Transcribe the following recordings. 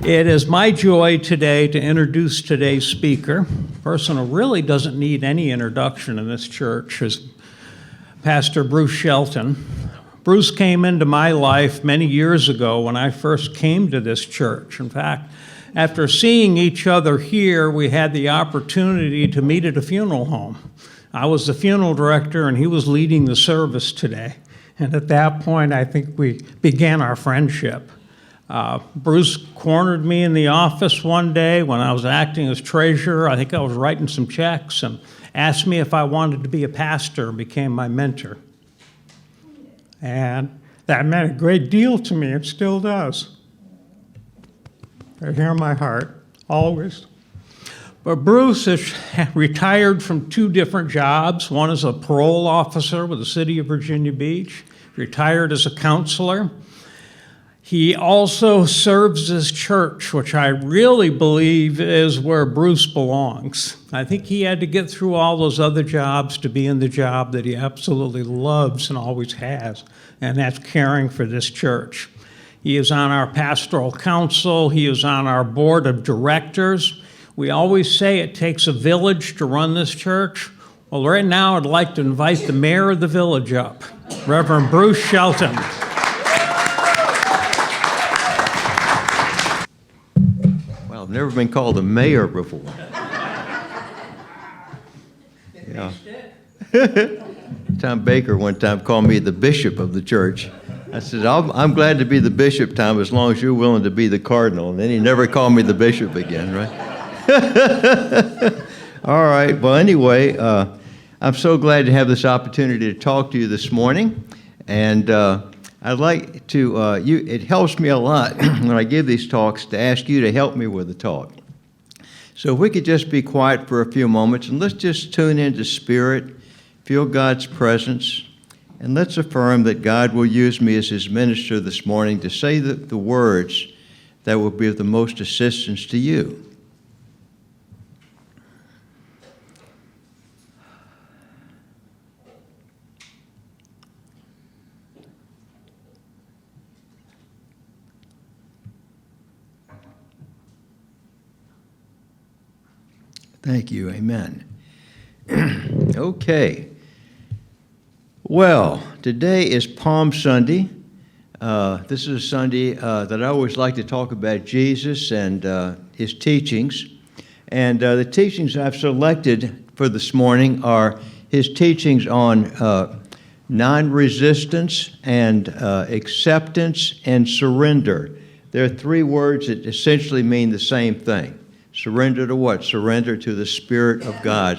It is my joy today to introduce today's speaker, a person who really doesn't need any introduction in this church, is Pastor Bruce Shelton. Bruce came into my life many years ago when I first came to this church. In fact, after seeing each other here, we had the opportunity to meet at a funeral home. I was the funeral director and he was leading the service today. And at that point, I think we began our friendship. Bruce cornered me in the office one day when I was acting as treasurer. I think I was writing some checks, and asked me if I wanted to be a pastor and became my mentor. And that meant a great deal to me. It still does. They're here in my heart, always. But Bruce is retired from 2 different jobs. One is a parole officer with the city of Virginia Beach, retired as a counselor. He also serves his church, which I really believe is where Bruce belongs. I think he had to get through all those other jobs to be in the job that he absolutely loves and always has, and that's caring for this church. He is on our pastoral council. He is on our board of directors. We always say it takes a village to run this church. Well, right now I'd like to invite the mayor of the village up, Reverend Bruce Shelton. I've never been called a mayor before. Yeah. Tom Baker one time called me the bishop of the church. I said, I'm glad to be the bishop, Tom, as long as you're willing to be the cardinal. And then he never called me the bishop again, right? All right. Well, anyway, I'm so glad to have this opportunity to talk to you this morning. And I'd like to, it helps me a lot when I give these talks to ask you to help me with the talk. So if we could just be quiet for a few moments and let's just tune into spirit, feel God's presence, and let's affirm that God will use me as his minister this morning to say the words that will be of the most assistance to you. Thank you. Amen. Okay. Well, today is Palm Sunday. This is a Sunday that I always like to talk about Jesus and his teachings. And the teachings I've selected for this morning are his teachings on non-resistance and acceptance and surrender. There are 3 words that essentially mean the same thing. Surrender to what? Surrender to the Spirit of God.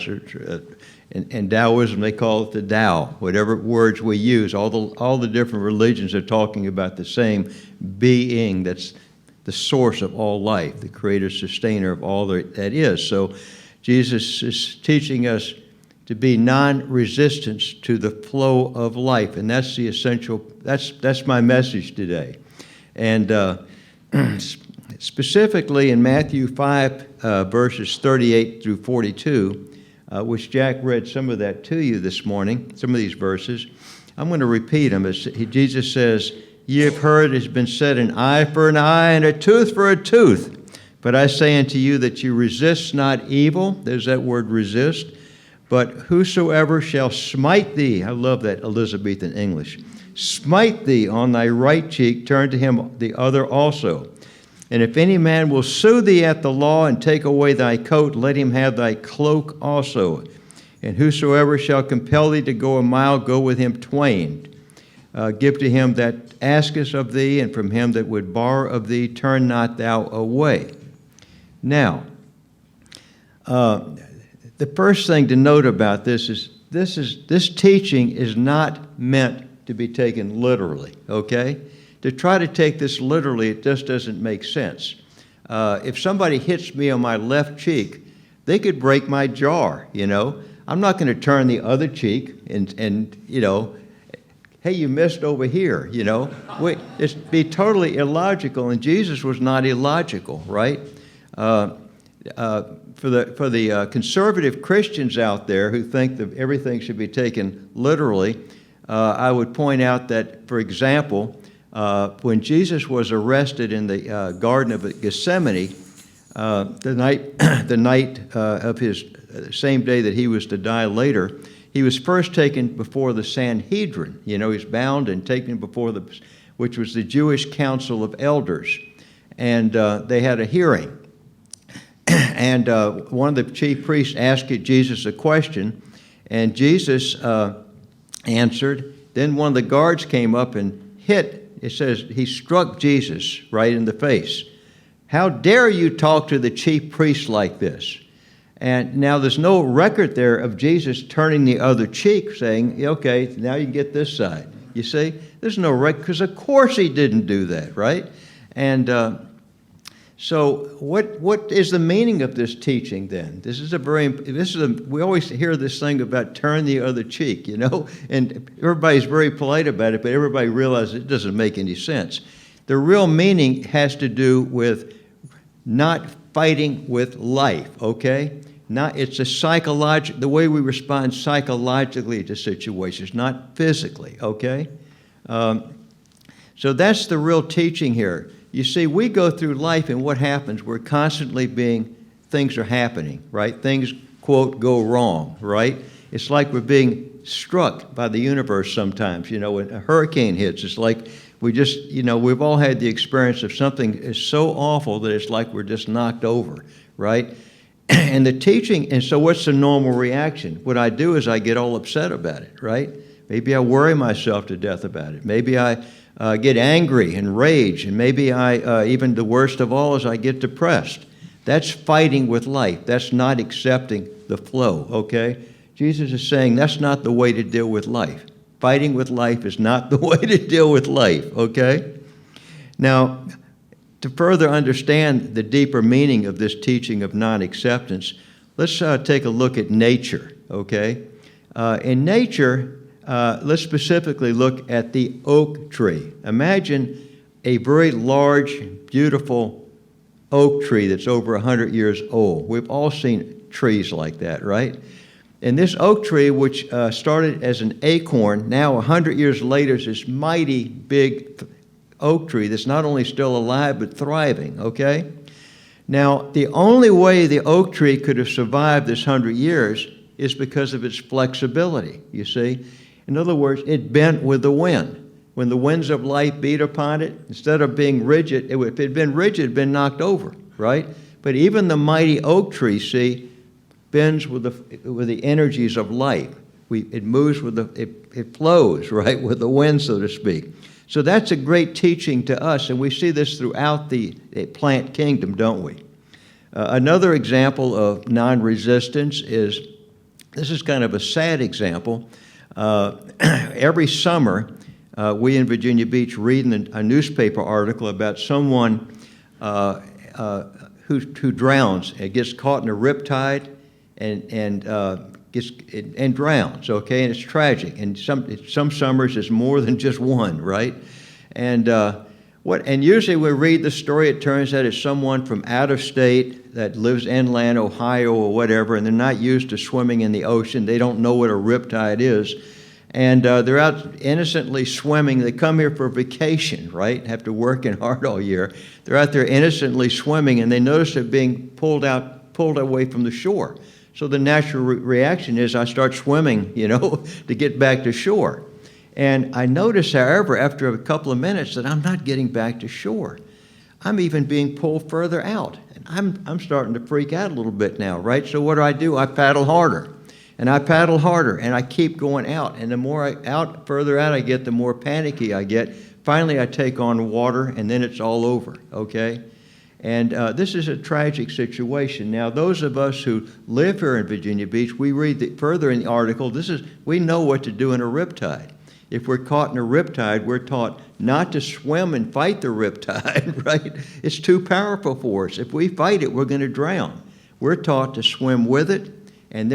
In Taoism, they call it the Tao. Whatever words we use, all the different religions are talking about the same being that's the source of all life, the creator, sustainer of all that is. So Jesus is teaching us to be non-resistant to the flow of life, and that's the essential, that's my message today. And specifically in Matthew 5, verses 38 through 42, which Jack read some of that to you this morning, some of these verses. I'm going to repeat them. As Jesus says, "Ye have heard it has been said, an eye for an eye and a tooth for a tooth. But I say unto you that you resist not evil." There's that word resist. "But whosoever shall smite thee," I love that Elizabethan English, "smite thee on thy right cheek, turn to him the other also. And if any man will sue thee at the law and take away thy coat, let him have thy cloak also. And whosoever shall compel thee to go a mile, go with him twain. Give to him that asketh of thee, and from him that would borrow of thee, turn not thou away." Now, the first thing to note about this is this teaching is not meant to be taken literally, okay? To try to take this literally, it just doesn't make sense. If somebody hits me on my left cheek, they could break my jaw, you know. I'm not going to turn the other cheek and you know, hey, you missed over here, you know. It'd be totally illogical, and Jesus was not illogical, right? For the conservative Christians out there who think that everything should be taken literally, I would point out that, for example, when Jesus was arrested in the Garden of Gethsemane, the night of his same day that he was to die later, he was first taken before the Sanhedrin. You know, he's bound and taken before which was the Jewish Council of Elders. And they had a hearing. And one of the chief priests asked Jesus a question, and Jesus answered. Then one of the guards came up and it says, he struck Jesus right in the face. How dare you talk to the chief priest like this? And now there's no record there of Jesus turning the other cheek, saying, okay, now you get this side. You see, there's no record, because of course he didn't do that, right? And so what is the meaning of this teaching then? We always hear this thing about turn the other cheek, you know, and everybody's very polite about it, but everybody realizes it doesn't make any sense. The real meaning has to do with not fighting with life, okay? It's the way we respond psychologically to situations, not physically, okay? So that's the real teaching here. You see, we go through life, and what happens? We're constantly things are happening, right? Things, quote, go wrong, right? It's like we're being struck by the universe sometimes. You know, when a hurricane hits, it's like we've all had the experience of something is so awful that it's like we're just knocked over, right? And the teaching, and so what's the normal reaction? What I do is I get all upset about it, right? Maybe I worry myself to death about it. Maybe I get angry and rage, and maybe even the worst of all is I get depressed. That's fighting with life. That's not accepting the flow, okay? Jesus is saying that's not the way to deal with life. Fighting with life is not the way to deal with life, okay? Now, to further understand the deeper meaning of this teaching of non-acceptance, let's take a look at nature, okay? In nature, let's specifically look at the oak tree. Imagine a very large, beautiful oak tree that's over 100 years old. We've all seen trees like that, right? And this oak tree, which started as an acorn, now 100 years later is this mighty big oak tree that's not only still alive but thriving, okay? Now, the only way the oak tree could have survived this 100 years is because of its flexibility, you see? In other words, it bent with the wind. When the winds of life beat upon it, instead of being rigid, if it had been rigid, it had been knocked over, right? But even the mighty oak tree, see, bends with the energies of life. It moves it flows, right, with the wind, so to speak. So that's a great teaching to us, and we see this throughout the plant kingdom, don't we? Another example of non-resistance this is kind of a sad example. Every summer, we in Virginia Beach read a newspaper article about someone who drowns and gets caught in a riptide and drowns. Okay, and it's tragic. And some summers it's more than just one, right? And usually we read the story. It turns out it's someone from out of state that lives inland, Ohio or whatever, and they're not used to swimming in the ocean. They don't know what a riptide is. And they're out innocently swimming. They come here for vacation, right? After working hard all year. They're out there innocently swimming, and they notice they're being pulled away from the shore. So the natural reaction is I start swimming, to get back to shore. And I notice, however, after a couple of minutes that I'm not getting back to shore. I'm even being pulled further out. And I'm starting to freak out a little bit now, right? So what do? I paddle harder. And I paddle harder, and I keep going out. And the more further out I get, the more panicky I get. Finally, I take on water, and then it's all over, okay? And this is a tragic situation. Now, those of us who live here in Virginia Beach, we read further in the article, we know what to do in a riptide. If we're caught in a riptide, we're taught not to swim and fight the riptide, right? It's too powerful for us. If we fight it, we're going to drown. We're taught to swim with it,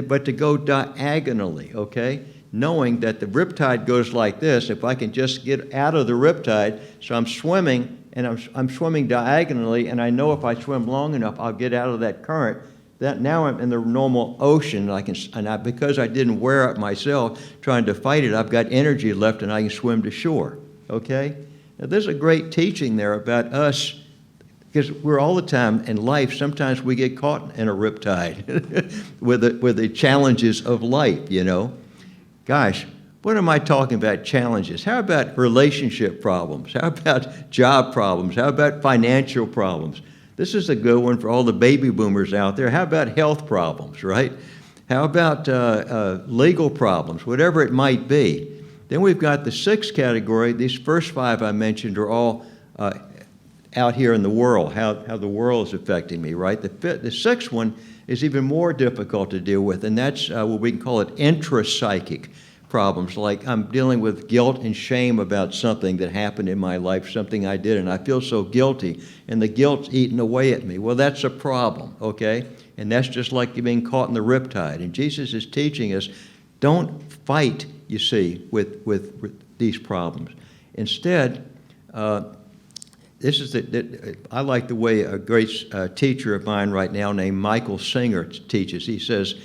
but to go diagonally, okay? Knowing that the riptide goes like this, if I can just get out of the riptide, so I'm swimming, and I'm swimming diagonally, and I know if I swim long enough, I'll get out of that current. That now I'm in the normal ocean, because I didn't wear out myself trying to fight it, I've got energy left, and I can swim to shore, okay? Now, there's a great teaching there about us, because we're all the time in life, sometimes we get caught in a riptide with the challenges of life, you know. Gosh, what am I talking about, challenges? How about relationship problems? How about job problems? How about financial problems? This is a good one for all the baby boomers out there. How about health problems, right? How about legal problems, whatever it might be? Then we've got the sixth category. These first five I mentioned are all out here in the world, how the world is affecting me, right? The sixth one is even more difficult to deal with, and that's what we can call it intrapsychic problems, like I'm dealing with guilt and shame about something that happened in my life, something I did, and I feel so guilty, and the guilt's eating away at me. Well, that's a problem, okay? And that's just like being caught in the riptide. And Jesus is teaching us, don't fight, you see, with these problems. Instead, this is I like the way a great teacher of mine right now named Michael Singer teaches. He says,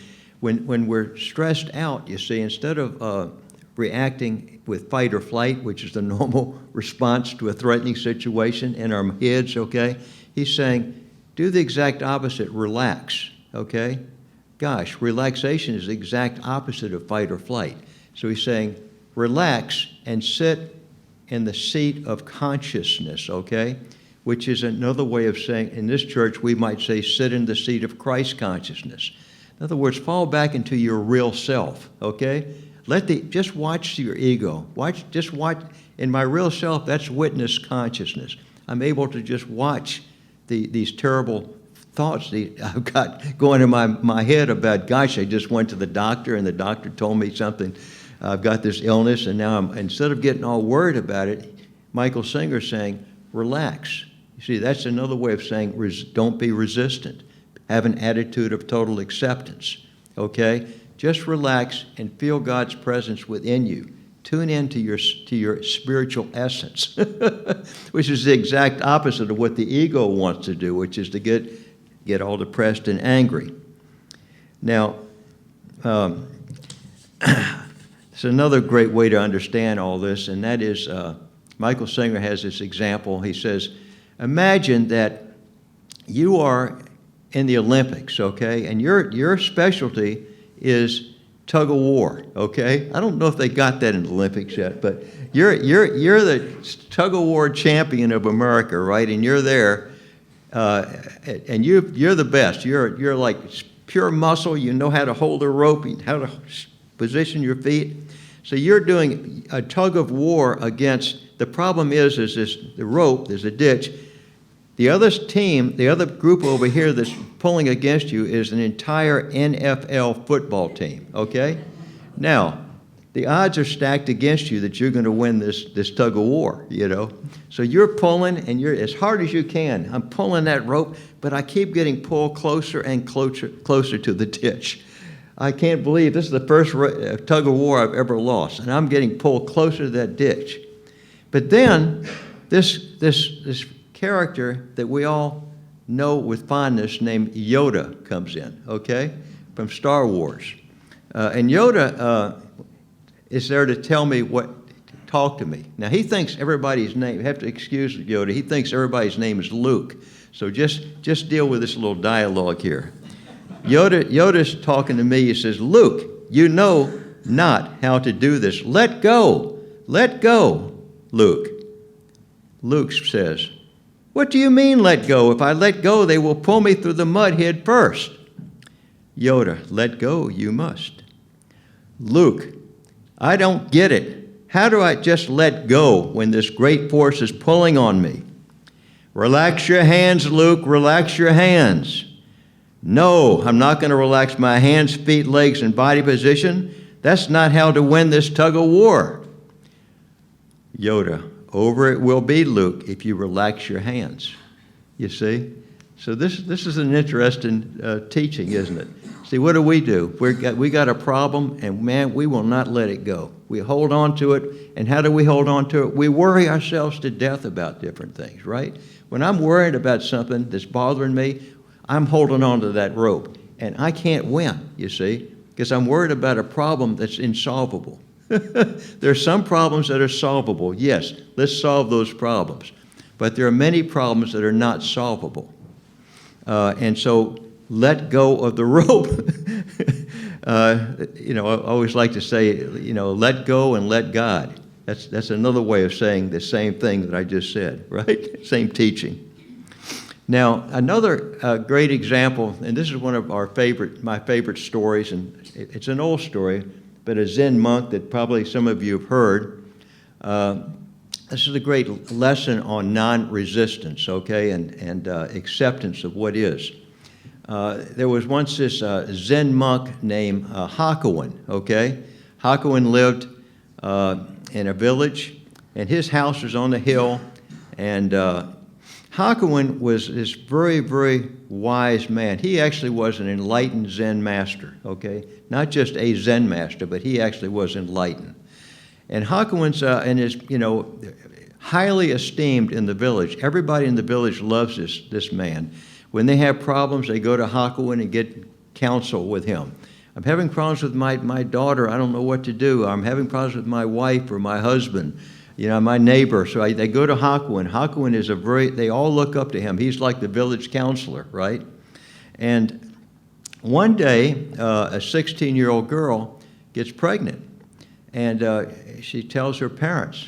when we're stressed out, you see, instead of reacting with fight or flight, which is the normal response to a threatening situation in our heads, okay, he's saying, do the exact opposite, relax, okay? Gosh, relaxation is the exact opposite of fight or flight. So he's saying, relax and sit in the seat of consciousness, okay? Which is another way of saying, in this church, we might say, sit in the seat of Christ consciousness. In other words, fall back into your real self, okay? Just watch your ego. Just watch, in my real self, that's witness consciousness. I'm able to just watch these terrible thoughts that I've got going in my head about, gosh, I just went to the doctor and the doctor told me something. I've got this illness, and now instead of getting all worried about it, Michael Singer's saying, relax. You see, that's another way of saying don't be resistant. Have an attitude of total acceptance, okay? Just relax and feel God's presence within you. Tune in to your spiritual essence, which is the exact opposite of what the ego wants to do, which is to get all depressed and angry. Now, it's another great way to understand all this, and that is Michael Singer has this example. He says, imagine that you are in the Olympics, okay, and your specialty is tug of war, okay? I don't know if they got that in the Olympics yet, but you're the tug of war champion of America, right? And you're there, and you're the best. You're like pure muscle. You know how to hold a rope, how to position your feet. So you're doing a tug of war against. The problem is the rope. There's a ditch. The other team, the other group over here that's pulling against you is an entire NFL football team, okay? Now, the odds are stacked against you that you're going to win this tug of war, you know? So you're pulling, and you're as hard as you can. I'm pulling that rope, but I keep getting pulled closer and closer to the ditch. I can't believe this is the first tug of war I've ever lost, and I'm getting pulled closer to that ditch. But then this character that we all know with fondness named Yoda comes in, okay, from Star Wars. And Yoda is there to tell me talk to me. Now, he thinks everybody's name, you have to excuse Yoda, he thinks everybody's name is Luke. So just deal with this little dialogue here. Yoda's talking to me, he says, Luke, you know not how to do this. Let go, Luke. Luke says, what do you mean let go? If I let go, they will pull me through the mud head first. Yoda, let go, you must. Luke, I don't get it. How do I just let go when this great force is pulling on me? Relax your hands, Luke, relax your hands. No, I'm not going to relax my hands, feet, legs, and body position. That's not how to win this tug of war. Yoda, over it will be, Luke, if you relax your hands. You see? So this is an interesting teaching, isn't it? See, what do? We got a problem, and man, we will not let it go. We hold on to it, and how do we hold on to it? We worry ourselves to death about different things, right? When I'm worried about something that's bothering me, I'm holding on to that rope, and I can't win, you see, because I'm worried about a problem that's insolvable. There are some problems that are solvable. Yes, let's solve those problems. But there are many problems that are not solvable. And so let go of the rope. I always like to say, let go and let God. That's another way of saying the same thing that I just said, right? Same teaching. Now, another great example, and this is one of my favorite stories, and it's an old story, but a Zen monk that probably some of you have heard. This is a great lesson on non-resistance, okay, and acceptance of what is. There was once this Zen monk named Hakuin, okay? Hakuin lived in a village, and his house was on the hill, and Hakuin was this very, very wise man. He actually was an enlightened Zen master, okay? Not just a Zen master, but he actually was enlightened. And Hakuin's is highly esteemed in the village. Everybody in the village loves this man. When they have problems, they go to Hakuin and get counsel with him. I'm having problems with my daughter. I don't know what to do. I'm having problems with my wife or my husband, my neighbor. So they go to Hakuin. Hakuin is they all look up to him. He's like the village counselor, right? And one day, a 16-year-old girl gets pregnant. And she tells her parents.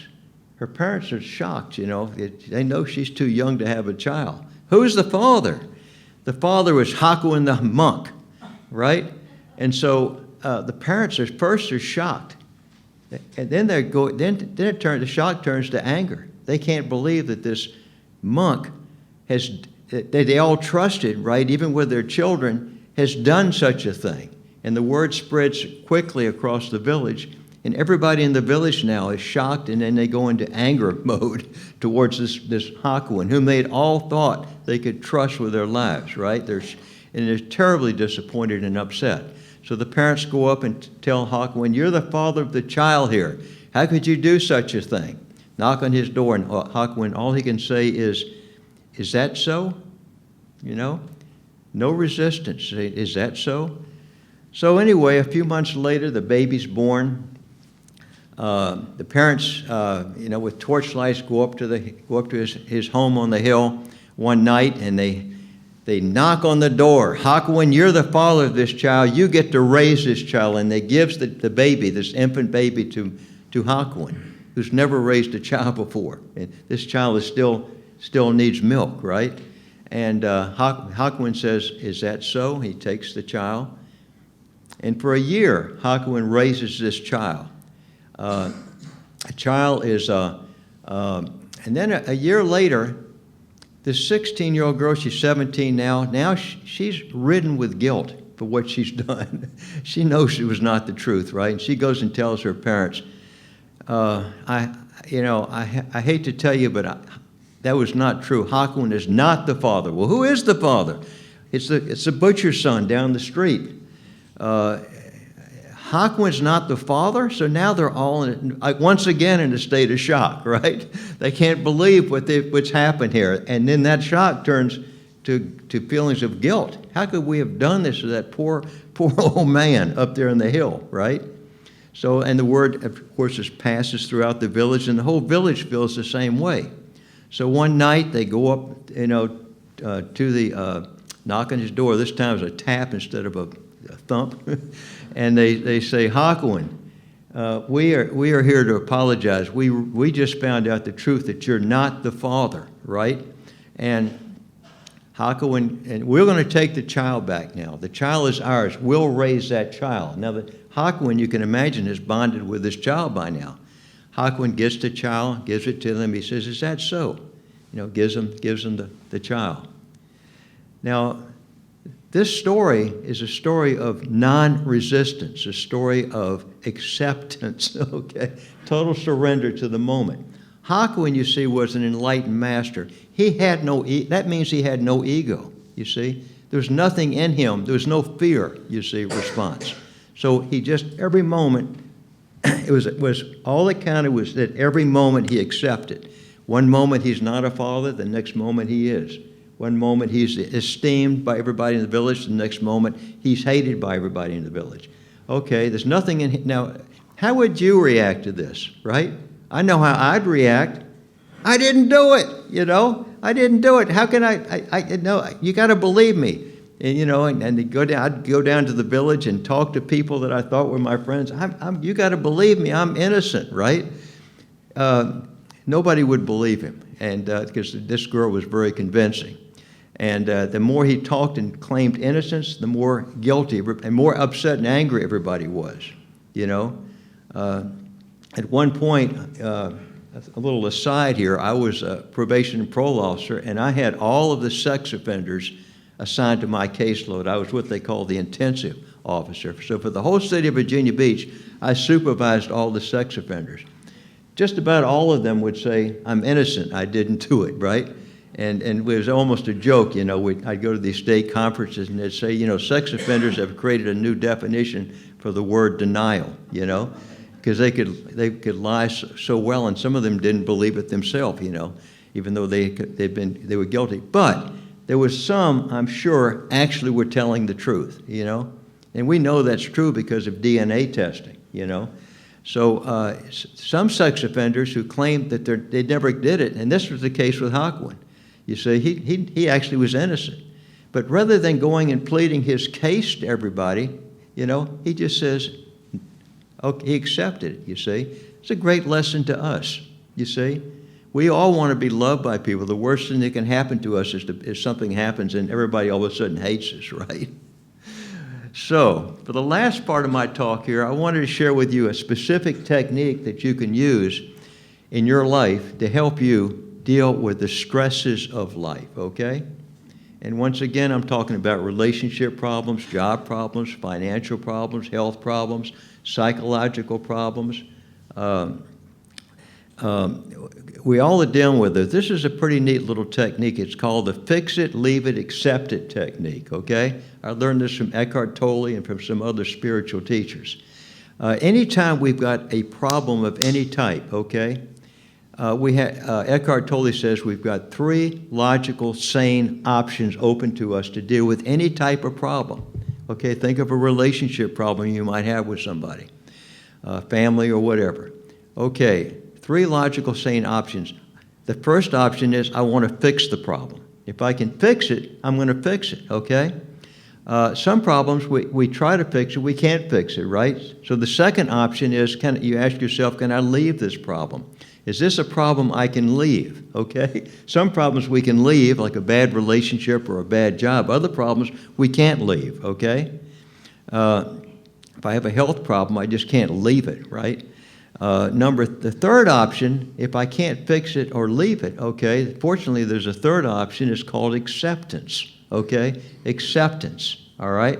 Her parents are shocked, They know she's too young to have a child. Who's the father? The father was Hakuin the monk, right? And so the parents are shocked. And then the shock turns to anger. They can't believe that this monk they all trusted, right, even with their children, has done such a thing. And the word spreads quickly across the village. And everybody in the village now is shocked, and then they go into anger mode towards this Hakuin, whom they had all thought they could trust with their lives, right? And they're terribly disappointed and upset. So the parents go up and tell Hakuin, "You're the father of the child here. How could you do such a thing?" Knock on his door, and Hakuin, all he can say is that so? No resistance. Is that so? So anyway, a few months later, the baby's born. The parents, with torchlights go up to his home on the hill one night, and they knock on the door. Hakuin, you're the father of this child. You get to raise this child. And they gives the baby, this infant baby, to Hakuin, who's never raised a child before. And this child still needs milk, right? And Hakuin says, "Is that so?" He takes the child. And for a year, Hakuin raises this child. A child is, and then a year later, this 16-year-old girl, she's 17 now she's ridden with guilt for what she's done. She knows it was not the truth, right? And she goes and tells her parents, I hate to tell you, but that was not true. Hakuin is not the father. Well, who is the father? It's the butcher's son down the street. Hakuin's not the father, so now they're all once again in a state of shock, right? They can't believe what's happened here. And then that shock turns to feelings of guilt. How could we have done this to that poor old man up there in the hill, right? So, and the word, of course, passes throughout the village, and the whole village feels the same way. So one night they go up, to the knock on his door. This time it's a tap instead of a thump. And they say, "Hakuin, we are here to apologize. We just found out the truth that you're not the father, right? And Hakuin, and we're going to take the child back now. The child is ours. We'll raise that child." Now, Hakuin, you can imagine, is bonded with this child by now. Hakuin gets the child, gives it to them. He says, "Is that so?" Gives them the child. Now, this story is a story of non-resistance, a story of acceptance, okay? Total surrender to the moment. Hakuin, you see, was an enlightened master. That means he had no ego, you see? There was nothing in him. There was no fear, you see, response. So he just, every moment, it was all that counted was that every moment he accepted. One moment he's not a father, the next moment he is. One moment he's esteemed by everybody in the village, the next moment he's hated by everybody in the village. Okay, there's nothing in him. Now, How would you react to this, right? I know how I'd react. I didn't do it, you know. I didn't do it. How can I no, you got to believe me. And, you know, and I'd go down to the village and talk to people that I thought were my friends. You got to believe me, I'm innocent, right? Nobody would believe him, and because this girl was very convincing. And the more he talked and claimed innocence, the more guilty and more upset and angry everybody was, you know. At one point, a little aside here, I was a probation and parole officer, and I had all of the sex offenders assigned to my caseload. I was what they call the intensive officer. So for the whole city of Virginia Beach, I supervised all the sex offenders. Just about all of them would say, I'm innocent, I didn't do it, right? And it was almost a joke, you know. I'd go to these state conferences and they'd say, you know, sex offenders have created a new definition for the word denial, you know, because they could lie so well, and some of them didn't believe it themselves, you know, even though they were guilty. But there was some, I'm sure, actually were telling the truth, you know, and we know that's true because of DNA testing, you know. So some sex offenders who claimed that they never did it, and this was the case with Hawkwood. You see, he actually was innocent. But rather than going and pleading his case to everybody, you know, he just says, okay, he accepted it, you see. It's a great lesson to us, you see. We all want to be loved by people. The worst thing that can happen to us is something happens and everybody all of a sudden hates us, right? So, for the last part of my talk here, I wanted to share with you a specific technique that you can use in your life to help you deal with the stresses of life, okay? And once again, I'm talking about relationship problems, job problems, financial problems, health problems, psychological problems. We all are dealing with it. This is a pretty neat little technique. It's called the fix it, leave it, accept it technique, okay? I learned this from Eckhart Tolle and from some other spiritual teachers. Anytime we've got a problem of any type, okay, Eckhart Tolle says we've got 3 logical, sane options open to us to deal with any type of problem. Okay, think of a relationship problem you might have with somebody, family or whatever. Okay, 3 logical, sane options. The first option is I want to fix the problem. If I can fix it, I'm going to fix it, okay? Some problems we try to fix it, we can't fix it, right? So the second option is, you ask yourself, can I leave this problem? Is this a problem I can leave, okay? Some problems we can leave, like a bad relationship or a bad job. Other problems we can't leave, okay? If I have a health problem, I just can't leave it, right? The third option, if I can't fix it or leave it, okay, fortunately there's a third option, it's called acceptance, okay? Acceptance, all right?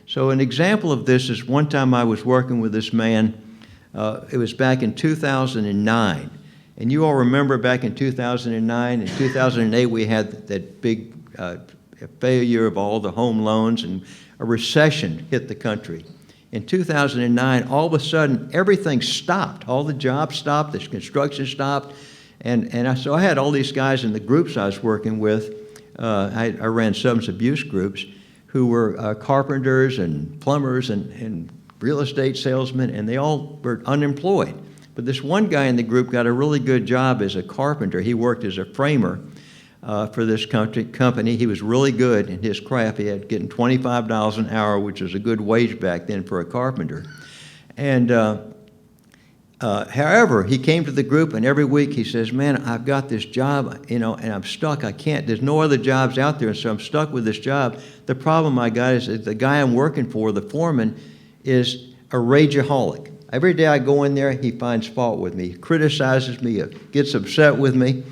So an example of this is one time I was working with this man, it was back in 2009. And you all remember back in 2009 and 2008 we had that big failure of all the home loans, and a recession hit the country. In 2009, all of a sudden, everything stopped. All the jobs stopped, the construction stopped. So I had all these guys in the groups I was working with. I ran substance abuse groups who were carpenters and plumbers and real estate salesmen, and they all were unemployed. But this one guy in the group got a really good job as a carpenter. He worked as a framer for this company. He was really good in his craft. He had getting $25 an hour, which was a good wage back then for a carpenter. And however, he came to the group, and every week he says, man, I've got this job, you know, and I'm stuck. I can't, there's no other jobs out there, so I'm stuck with this job. The problem I got is that the guy I'm working for, the foreman, is a rageaholic. Every day I go in there, he finds fault with me. He criticizes me, gets upset with me,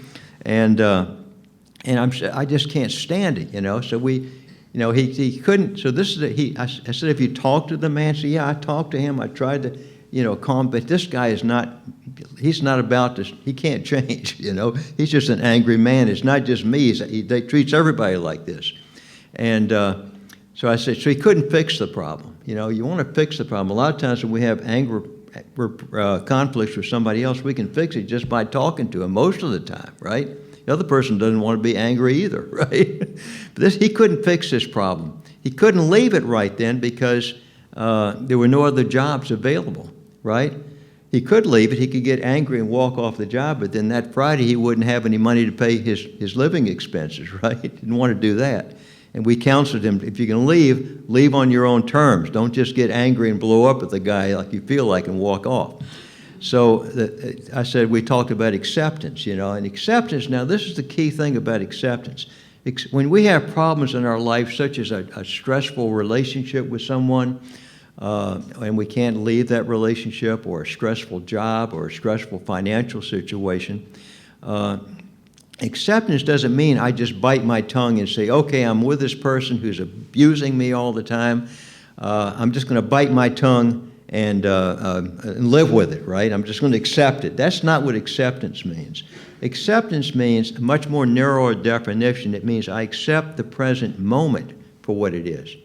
and I just can't stand it, you know. So he couldn't. So this is I said, if you talk to the man, yeah, I talked to him. I tried to, you know, calm, but this guy is not. He's not about this. He can't change, you know. He's just an angry man. It's not just me. He treats everybody like this, and so I said, so he couldn't fix the problem. You know, you want to fix the problem. A lot of times when we have anger, conflicts with somebody else, we can fix it just by talking to him most of the time, right? The other person doesn't want to be angry either, right? But he couldn't fix this problem. He couldn't leave it right then because there were no other jobs available, right? He could leave it. He could get angry and walk off the job, but then that Friday he wouldn't have any money to pay his living expenses, right? He didn't want to do that. And we counseled him, if you can leave on your own terms. Don't just get angry and blow up at the guy like you feel like and walk off. So I said, we talked about acceptance, and acceptance, now this is the key thing about acceptance. When we have problems in our life, such as a stressful relationship with someone, and we can't leave that relationship, or a stressful job, or a stressful financial situation, acceptance doesn't mean I just bite my tongue and say, okay, I'm with this person who's abusing me all the time. I'm just going to bite my tongue and live with it, right? I'm just going to accept it. That's not what acceptance means. Acceptance means a much more narrower definition. It means I accept the present moment for what it is,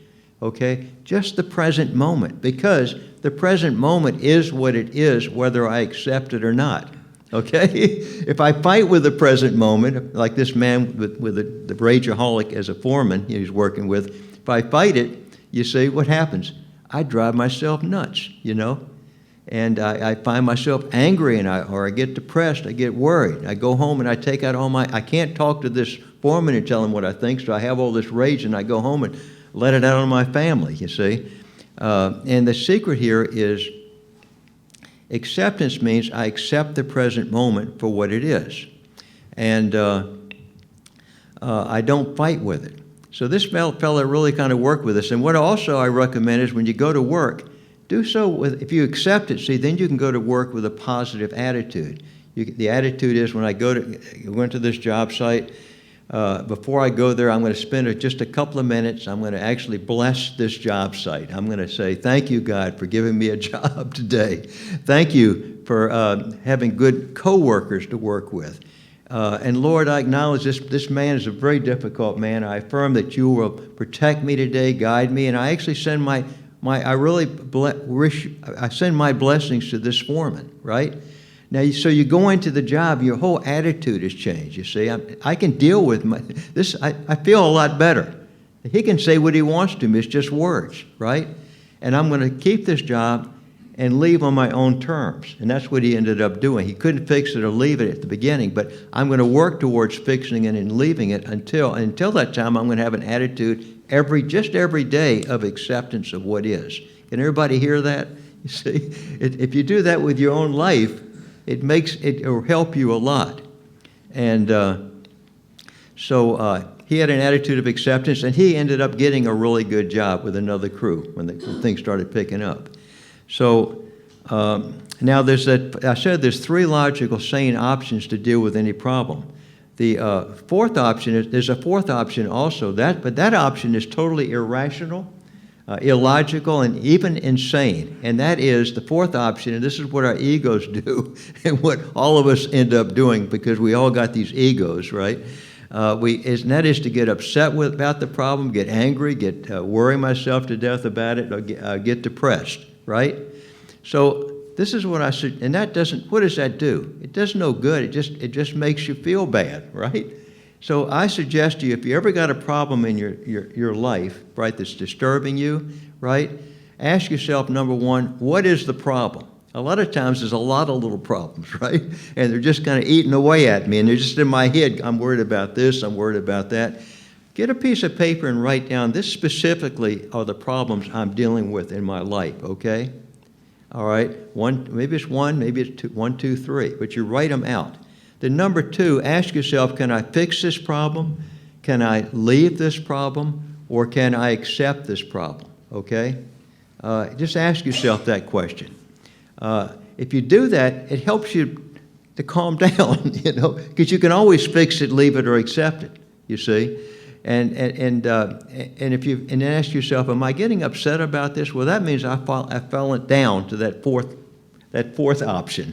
okay? Just the present moment, because the present moment is what it is, whether I accept it or not. Okay? If I fight with the present moment, like this man with the rageaholic as a foreman he's working with, if I fight it, you see what happens? I drive myself nuts, and I find myself angry, or I get depressed, I get worried. I go home and I take out I can't talk to this foreman and tell him what I think, so I have all this rage and I go home and let it out on my family, you see. And the secret here is, acceptance means I accept the present moment for what it is. And I don't fight with it. So this fella really kind of worked with us. And what also I recommend is when you go to work, do so if you accept it, then you can go to work with a positive attitude. The attitude is, when I went to this job site, before I go there, I'm going to spend just a couple of minutes. I'm going to actually bless this job site. I'm going to say, thank you, God, for giving me a job today. Thank you for having good coworkers to work with. And Lord, I acknowledge this man is a very difficult man. I affirm that you will protect me today, guide me, and I actually send I send my blessings to this foreman, right? Now, so you go into the job, your whole attitude has changed. You see, I can deal with this. I feel a lot better. He can say what he wants to me. It's just words, right? And I'm going to keep this job and leave on my own terms. And that's what he ended up doing. He couldn't fix it or leave it at the beginning, but I'm going to work towards fixing it and leaving it until that time. I'm going to have an attitude just every day of acceptance of what is. Can everybody hear that? You see, if you do that with your own life, it will help you a lot. And so he had an attitude of acceptance, and he ended up getting a really good job with another crew when things started picking up. So now I said there's three logical, sane options to deal with any problem. The fourth option there's a fourth option also, but that option is totally irrational, illogical, and even insane. And that is the fourth option, and this is what our egos do, and what all of us end up doing, because we all got these egos, right? And that is to get upset about the problem, get angry, worry myself to death about it, or get depressed, right? So this is what I said, and what does that do? It does no good. It just makes you feel bad, right? So I suggest to you, if you ever got a problem in your life, right, that's disturbing you, right, ask yourself, number one, what is the problem? A lot of times there's a lot of little problems, right? And they're just kind of eating away at me, and they're just in my head. I'm worried about this, I'm worried about that. Get a piece of paper and write down, this specifically are the problems I'm dealing with in my life, okay? All right, maybe it's one, maybe it's two, 1, 2, 3, but you write them out. Then number two, ask yourself, can I fix this problem? Can I leave this problem? Or can I accept this problem? Okay? Just ask yourself that question. If you do that, it helps you to calm down, because you can always fix it, leave it, or accept it, you see? And then ask yourself, am I getting upset about this? Well, that means I fell down to that fourth option,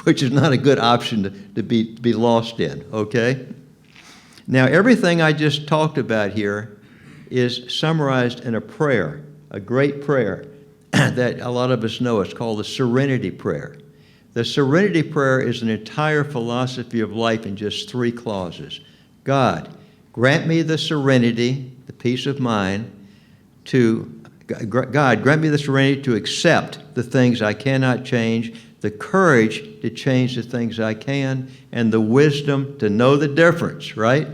which is not a good option to be lost in, okay? Now, everything I just talked about here is summarized in a prayer, a great prayer that a lot of us know. It's called the Serenity Prayer. The Serenity Prayer is an entire philosophy of life in just 3 clauses. God, grant me the serenity, the peace of mind, God, grant me the serenity to accept the things I cannot change, the courage to change the things I can, and the wisdom to know the difference, right?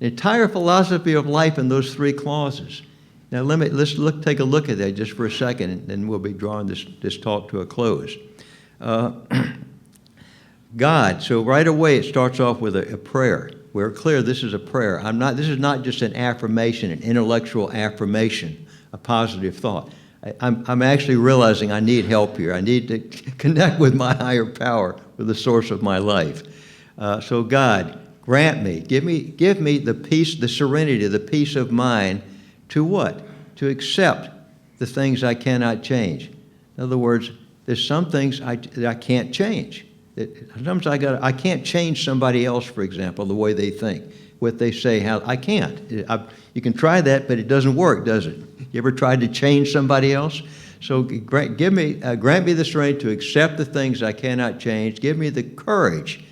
The entire philosophy of life in those three clauses. Now let's take a look at that just for a second, and then we'll be drawing this talk to a close. God, so right away it starts off with a prayer. We're clear this is a prayer. This is not just an affirmation, an intellectual affirmation, a positive thought. I'm actually realizing I need help here. I need to connect with my higher power, with the source of my life. So God, grant me, give me the peace, the serenity, the peace of mind to what? To accept the things I cannot change. In other words, there's some things that I can't change. Sometimes I can't change somebody else, for example, the way they think, what they say, how I can't. You can try that, but it doesn't work, does it? You ever tried to change somebody else? So grant me the strength to accept the things I cannot change. Give me the courage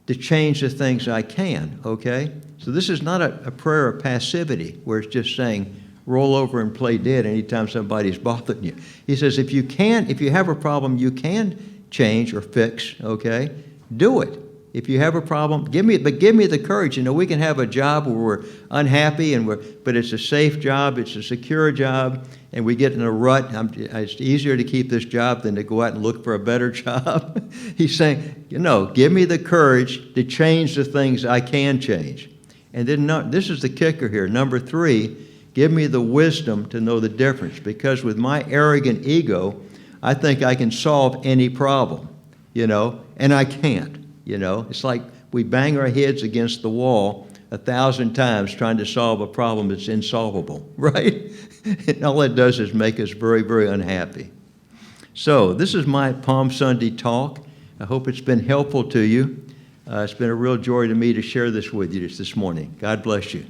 to change the things I can, okay? So this is not a prayer of passivity where it's just saying, roll over and play dead anytime somebody's bothering you. He says, if you have a problem you can change or fix, okay, do it. If you have a problem, give me the courage. You know, we can have a job where we're unhappy, but it's a safe job, it's a secure job, and we get in a rut. It's easier to keep this job than to go out and look for a better job. He's saying, give me the courage to change the things I can change. And then this is the kicker here. Number 3, give me the wisdom to know the difference, because with my arrogant ego, I think I can solve any problem, and I can't. It's like we bang our heads against the wall 1,000 times trying to solve a problem that's insolvable, right? And all it does is make us very, very unhappy. So this is my Palm Sunday talk. I hope it's been helpful to you. It's been a real joy to me to share this with you this morning. God bless you.